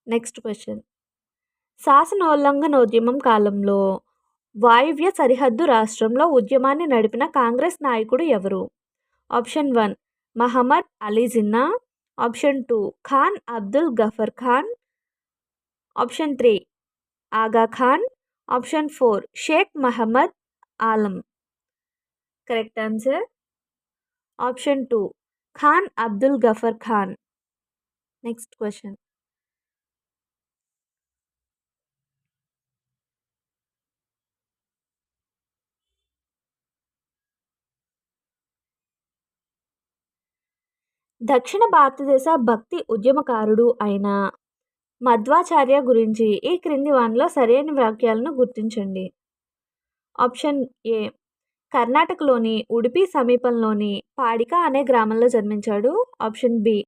Next question. శాసనోల్లంఘనోద్యమం కాలంలో వాయువ్య సరిహద్దు రాష్ట్రంలో ఉద్యమాన్ని నడిపిన కాంగ్రెస్ నాయకుడు ఎవరు? Option 1 Mohammad Ali Jinnah, option 2 Khan Abdul Ghaffar Khan, option 3 Aga Khan, option 4 Sheikh Mohammad Alam. Correct answer option 2 Khan Abdul Ghaffar Khan. Next question. దక్షిణ భారతదేశ భక్తి ఉద్యమకారుడు అయిన మధ్వాచార్య గురించి ఈ క్రింది వానిలో సరైన వాక్యాలను గుర్తించండి. ఆప్షన్ ఏ కర్ణాటకలోని ఉడిపి సమీపంలోని పాడిక అనే గ్రామంలో జన్మించాడు. Option B